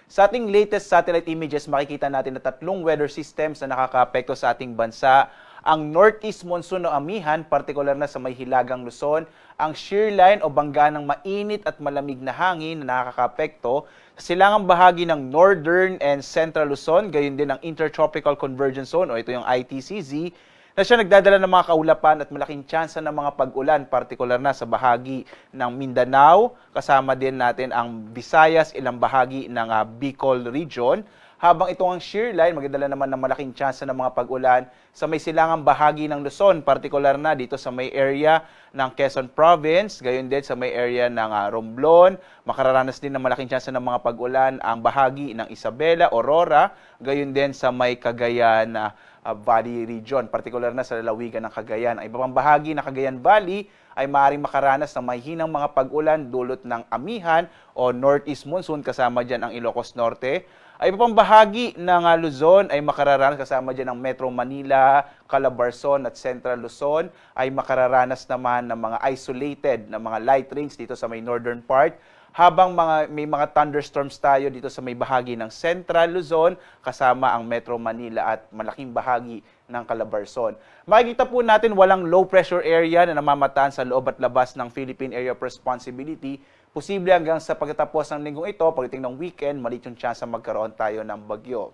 Sa ating latest satellite images, makikita natin na tatlong weather systems na nakakaapekto sa ating bansa. Ang northeast monsoon o amihan, partikular na sa may hilagang Luzon, ang shear line o bangga ng mainit at malamig na hangin na nakakaapekto sa silangang bahagi ng northern and central Luzon, gayon din ang intertropical convergence zone o ito yung ITCZ, na siya nagdadala ng mga kaulapan at malaking tsansa ng mga pag-ulan, partikular na sa bahagi ng Mindanao, kasama din natin ang Visayas, ilang bahagi ng Bicol region. Habang ito ang shear line, magdadala naman ng malaking tsansa ng mga pag-ulan sa may silangang bahagi ng Luzon, partikular na dito sa may area ng Quezon Province, gayon din sa may area ng Romblon. Makararanas din ng malaking tsansa ng mga pag-ulan ang bahagi ng Isabela, Aurora, gayon din sa may Cagayan Valley region, partikular na sa lalawigan ng Cagayan. Ang iba pang bahagi ng Cagayan Valley ay maaaring makaranas ng mahinang mga pag-ulan dulot ng amihan o northeast monsoon, kasama dyan ang Ilocos Norte. Ay iba pang bahagi ng Luzon ay makararanas, kasama dyan ang Metro Manila, Calabarzon at Central Luzon, ay makararanas naman ng mga isolated na mga light rains dito sa may northern part. Habang may mga thunderstorms tayo dito sa may bahagi ng Central Luzon, kasama ang Metro Manila at malaking bahagi ng Calabarzon. Makikita po natin walang low pressure area na namamataan sa loob at labas ng Philippine Area of Responsibility. Posible hanggang sa pagtatapos ng linggong ito, pagdating ng weekend, maliit yung chance magkaroon tayo ng bagyo.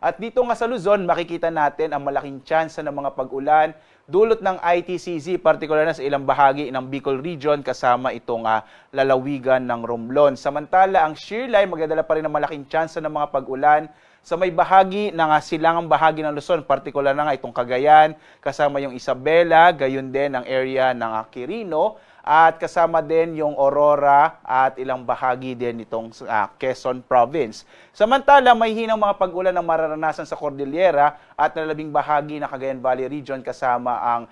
At dito nga sa Luzon, makikita natin ang malaking tsansa ng mga pag-ulan dulot ng ITCZ, partikular na sa ilang bahagi ng Bicol region, kasama itong lalawigan ng Romblon. Samantala, ang shear line magdadala pa rin ng malaking tsansa ng mga pag-ulan sa may bahagi ng silangang bahagi ng Luzon, partikular na nga itong Cagayan, kasama yung Isabela, gayon din ang area ng Quirino, at kasama din yung Aurora at ilang bahagi din itong Quezon Province. Samantala, may hinang mga pag-ulan na mararanasan sa Cordillera at nalalabing bahagi ng Cagayan Valley region, kasama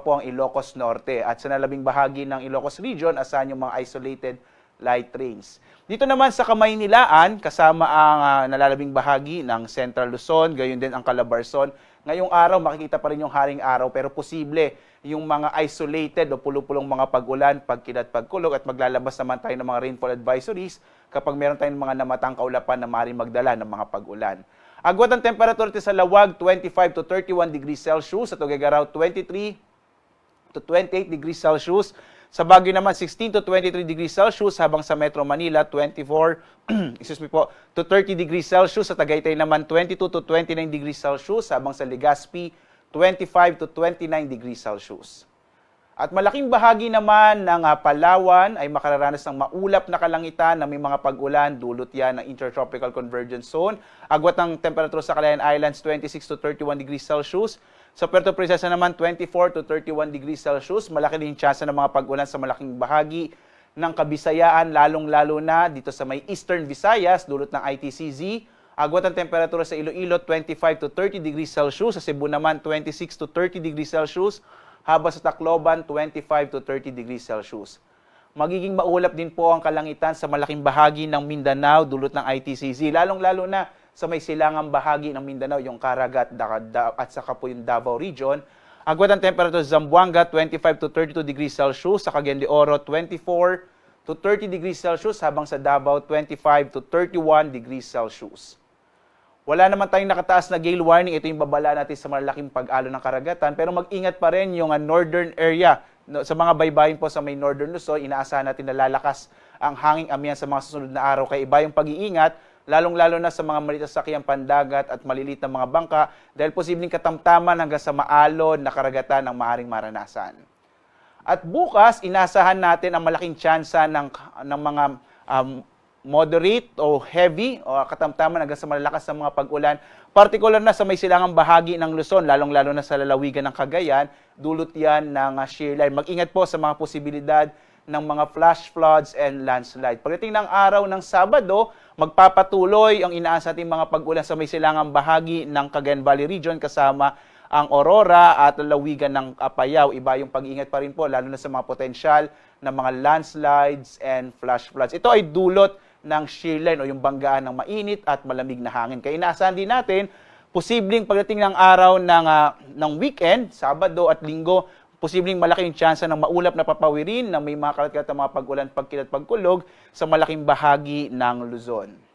po ang Ilocos Norte. At sa nalalabing bahagi ng Ilocos region, asahan yung mga isolated light rains. Dito naman sa Kamaynilaan, kasama ang nalalabing bahagi ng Central Luzon, gayon din ang Calabarzon. Ngayong araw, makikita pa rin yung haring araw, pero posible yung mga isolated o pulupulong mga pag-ulan, pagkilat, pagkulog, at maglalabas naman tayo ng mga rainfall advisories kapag meron tayong mga namatang kaulapan na maaaring magdala ng mga pag-ulan. Agwat ang temperature sa Lawag, 25 to 31 degrees Celsius, sa Tuguegarao, 23 to 28 degrees Celsius. Sa Baguio naman, 16 to 23 degrees Celsius, habang sa Metro Manila, 24 to 30 degrees Celsius. Sa Tagaytay naman, 22 to 29 degrees Celsius, habang sa Legazpi, 25 to 29 degrees Celsius. At malaking bahagi naman ng Palawan ay makararanas ng maulap na kalangitan na may mga pag-ulan, dulot yan ng Intertropical Convergence Zone. Agwat ng temperature sa Calayan Islands, 26 to 31 degrees Celsius. Sa Puerto Princesa naman, 24 to 31 degrees Celsius. Malaki din tsansa ng mga pag-ulan sa malaking bahagi ng Kabisayaan, lalong-lalo na dito sa may Eastern Visayas, dulot ng ITCZ. Agwat ang temperatura sa Iloilo, 25 to 30 degrees Celsius. Sa Cebu naman, 26 to 30 degrees Celsius. Habang sa Tacloban, 25 to 30 degrees Celsius. Magiging maulap din po ang kalangitan sa malaking bahagi ng Mindanao, dulot ng ITCZ. Lalong-lalo na sa may silangang bahagi ng Mindanao, yung Caraga at saka po yung Davao region. Agwat ang temperatura sa Zamboanga, 25 to 32 degrees Celsius. Sa Cagayan de Oro, 24 to 30 degrees Celsius. Habang sa Davao, 25 to 31 degrees Celsius. Wala naman tayong nakataas na gale warning. Ito yung babala natin sa malaking pag-alo ng karagatan. Pero mag-ingat pa rin yung northern area. Sa mga baybayin po sa may northern Luzon, inaasahan natin na lalakas ang hanging amihan sa mga susunod na araw. Kaya iba yung pag-iingat, lalong-lalo na sa mga maliit na sakyang pandagat at maliliit na mga bangka, dahil posibleng katamtaman hanggang sa maalon na karagatan ang maaring maranasan. At bukas, inaasahan natin ang malaking tsansa ng mga moderate o heavy o katamtaman hanggang sa malalakas na mga pag-ulan, partikular na sa may silangang bahagi ng Luzon, lalong-lalo na sa lalawigan ng Cagayan, dulot yan ng shear line. Mag-ingat po sa mga posibilidad ng mga flash floods and landslide. Pagdating ng araw ng Sabado, magpapatuloy ang inaasa nating mga pag-ulan sa may silangang bahagi ng Cagayan Valley region, kasama ang Aurora at lalawigan ng Apayao. Iba yung pag-iingat pa rin po, lalo na sa mga potensyal na mga landslides and flash floods. Ito ay dulot ng shear line o yung banggaan ng mainit at malamig na hangin. Kaya inaasahan din natin, posibleng pagdating ng araw ng weekend, Sabado at Linggo, posibleng malaki yung tsansa ng maulap na papawirin ng may mga kalat-kalat na mga pag-ulan, pagkilat, pagkulog sa malaking bahagi ng Luzon.